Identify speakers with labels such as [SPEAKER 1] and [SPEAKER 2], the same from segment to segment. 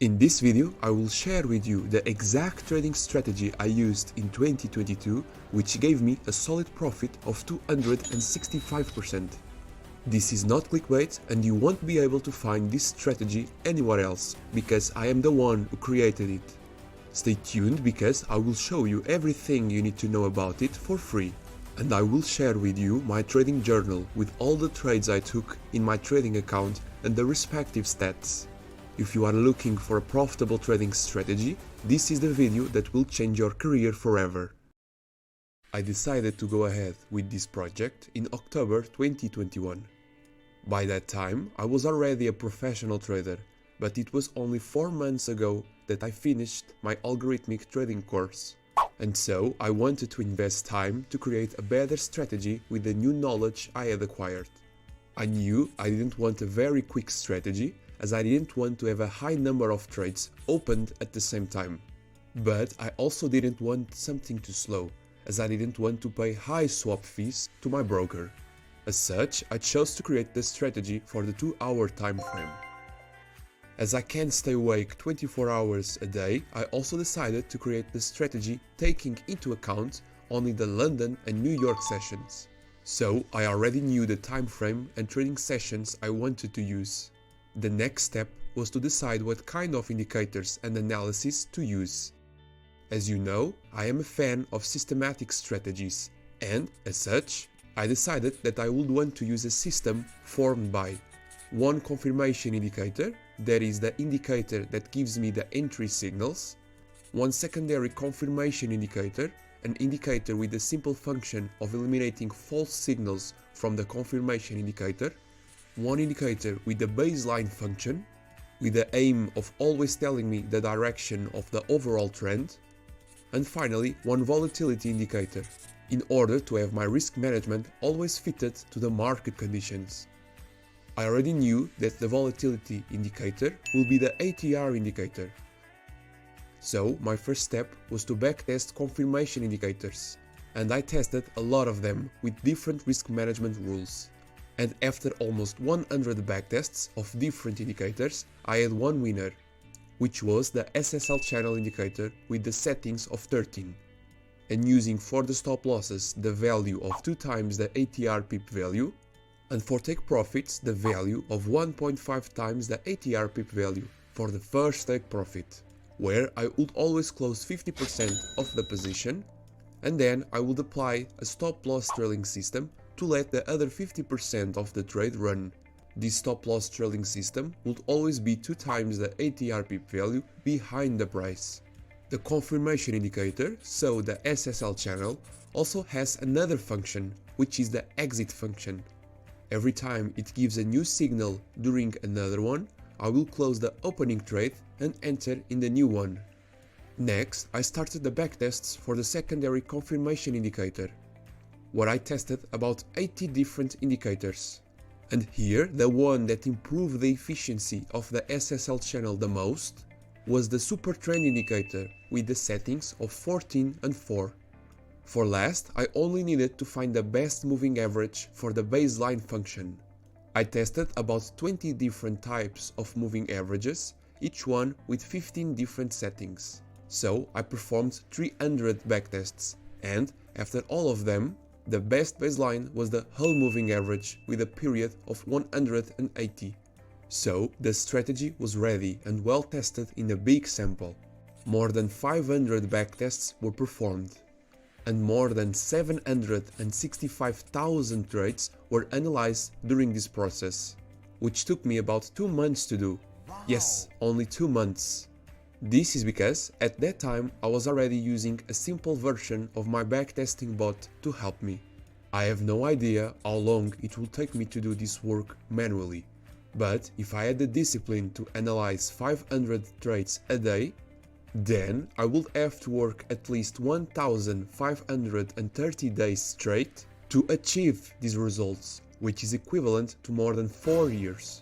[SPEAKER 1] In this video, I will share with you the exact trading strategy I used in 2022, which gave me a solid profit of 265%. This is not clickbait and you won't be able to find this strategy anywhere else, because I am the one who created it. Stay tuned because I will show you everything you need to know about it for free. And I will share with you my trading journal with all the trades I took in my trading account and the respective stats. If you are looking for a profitable trading strategy, this is the video that will change your career forever. I decided to go ahead with this project in October 2021. By that time, I was already a professional trader, but it was only 4 months ago that I finished my algorithmic trading course. And so I wanted to invest time to create a better strategy with the new knowledge I had acquired. I knew I didn't want a very quick strategy, as I didn't want to have a high number of trades opened at the same time. But I also didn't want something too slow, as I didn't want to pay high swap fees to my broker. As such, I chose to create the strategy for the 2-hour time frame. As I can't stay awake 24 hours a day, I also decided to create the strategy taking into account only the London and New York sessions. So I already knew the time frame and trading sessions I wanted to use. The next step was to decide what kind of indicators and analysis to use. As you know, I am a fan of systematic strategies, and as such, I decided that I would want to use a system formed by one confirmation indicator, that is the indicator that gives me the entry signals, one secondary confirmation indicator, an indicator with the simple function of eliminating false signals from the confirmation indicator, one indicator with the baseline function, with the aim of always telling me the direction of the overall trend, and finally one volatility indicator, in order to have my risk management always fitted to the market conditions. I already knew that the volatility indicator will be the ATR indicator. So my first step was to backtest confirmation indicators, and I tested a lot of them with different risk management rules. And after almost 100 backtests of different indicators, I had one winner, which was the SSL channel indicator with the settings of 13. And using for the stop losses the value of 2 times the ATR pip value, and for take profits the value of 1.5 times the ATR pip value for the first take profit, where I would always close 50% of the position, and then I would apply a stop loss trailing system to let the other 50% of the trade run. This stop loss trailing system would always be 2 times the ATR pip value behind the price. The confirmation indicator, so the SSL channel, also has another function, which is the exit function. Every time it gives a new signal during another one, I will close the opening trade and enter in the new one. Next, I started the backtests for the secondary confirmation indicator, where I tested about 80 different indicators. And here, the one that improved the efficiency of the SSL channel the most was the super trend indicator with the settings of 14 and 4. For last, I only needed to find the best moving average for the baseline function. I tested about 20 different types of moving averages, each one with 15 different settings. So I performed 300 backtests, and after all of them, the best baseline was the whole moving average with a period of 180. So the strategy was ready and well tested in a big sample. More than 500 backtests were performed, and more than 765,000 trades were analyzed during this process, which took me about 2 months to do. Wow. Yes, only 2 months. This is because at that time I was already using a simple version of my backtesting bot to help me. I have no idea how long it will take me to do this work manually, but if I had the discipline to analyze 500 trades a day, then I would have to work at least 1,530 days straight to achieve these results, which is equivalent to more than 4 years.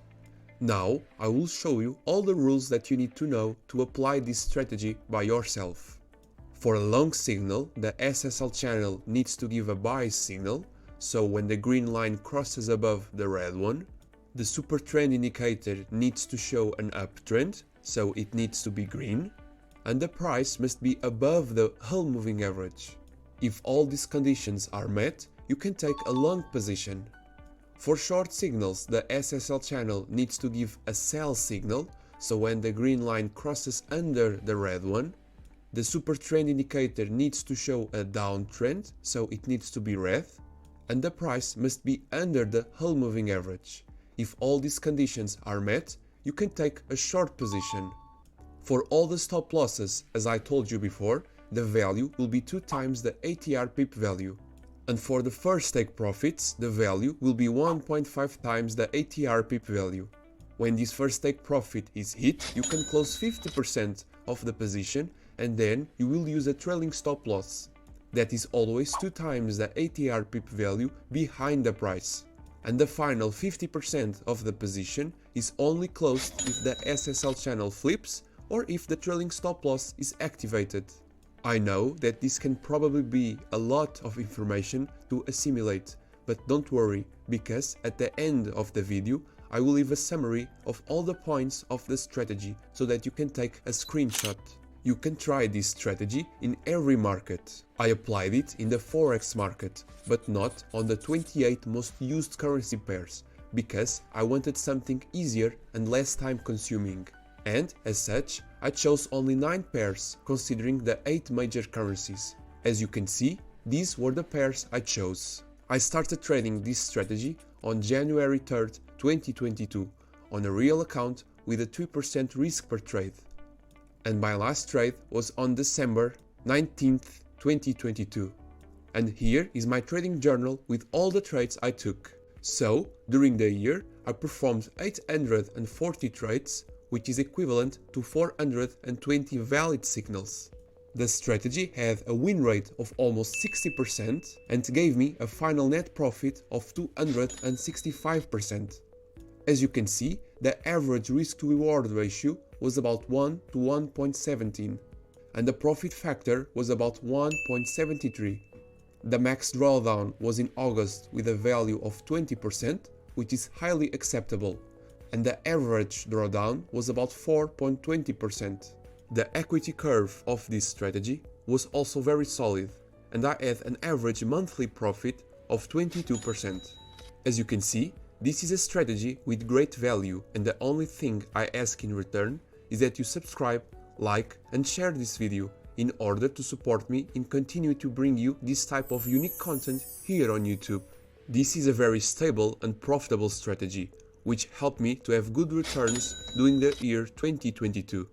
[SPEAKER 1] Now, I will show you all the rules that you need to know to apply this strategy by yourself. For a long signal, the SSL channel needs to give a buy signal, so when the green line crosses above the red one, the super trend indicator needs to show an uptrend, so it needs to be green, and the price must be above the whole moving average. If all these conditions are met, you can take a long position. For short signals, the SSL channel needs to give a sell signal, so when the green line crosses under the red one, the super trend indicator needs to show a downtrend, so it needs to be red, and the price must be under the whole moving average. If all these conditions are met, you can take a short position. For all the stop losses, as I told you before, the value will be 2 times the ATR pip value. And for the first take profits, the value will be 1.5 times the ATR pip value. When this first take profit is hit, you can close 50% of the position and then you will use a trailing stop loss. That is always 2 times the ATR pip value behind the price. And the final 50% of the position is only closed if the SSL channel flips or if the trailing stop loss is activated. I know that this can probably be a lot of information to assimilate, but don't worry, because at the end of the video I will leave a summary of all the points of the strategy so that you can take a screenshot. You can try this strategy in every market. I applied it in the Forex market, but not on the 28 most used currency pairs, because I wanted something easier and less time consuming. And, as such, I chose only 9 pairs considering the 8 major currencies. As you can see, these were the pairs I chose. I started trading this strategy on January 3rd, 2022 on a real account with a 2% risk per trade. And my last trade was on December 19th, 2022. And here is my trading journal with all the trades I took. So, during the year, I performed 840 trades, which is equivalent to 420 valid signals. The strategy had a win rate of almost 60% and gave me a final net profit of 265%. As you can see, the average risk-to-reward ratio was about 1 to 1.17 and the profit factor was about 1.73. The max drawdown was in August with a value of 20%, which is highly acceptable, and the average drawdown was about 4.20%. The equity curve of this strategy was also very solid, and I had an average monthly profit of 22%. As you can see, this is a strategy with great value, and the only thing I ask in return is that you subscribe, like and share this video in order to support me in continuing to bring you this type of unique content here on YouTube. This is a very stable and profitable strategy, which helped me to have good returns during the year 2022.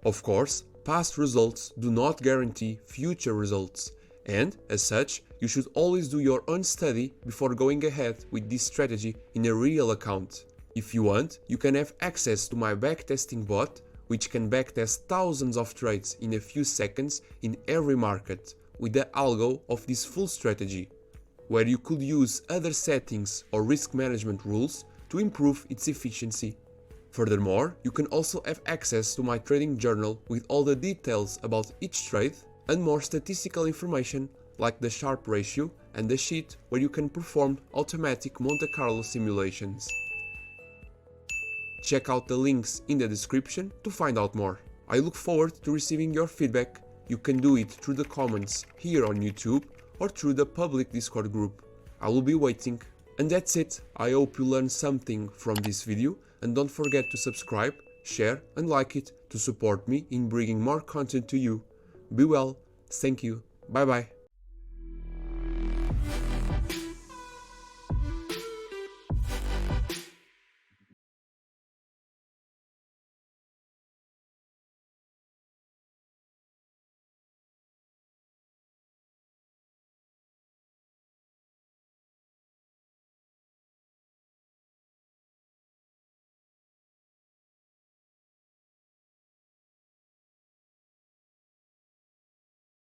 [SPEAKER 1] Of course, past results do not guarantee future results, and as such, you should always do your own study before going ahead with this strategy in a real account. If you want, you can have access to my backtesting bot, which can backtest thousands of trades in a few seconds in every market with the algo of this full strategy, where you could use other settings or risk management rules to improve its efficiency. Furthermore, you can also have access to my trading journal with all the details about each trade and more statistical information like the Sharpe ratio and the sheet where you can perform automatic Monte Carlo simulations. Check out the links in the description to find out more. I look forward to receiving your feedback. You can do it through the comments here on YouTube or through the public Discord group. I will be waiting. And that's it. I hope you learned something from this video, and don't forget to subscribe, share and like it to support me in bringing more content to you. Be well, thank you, bye bye.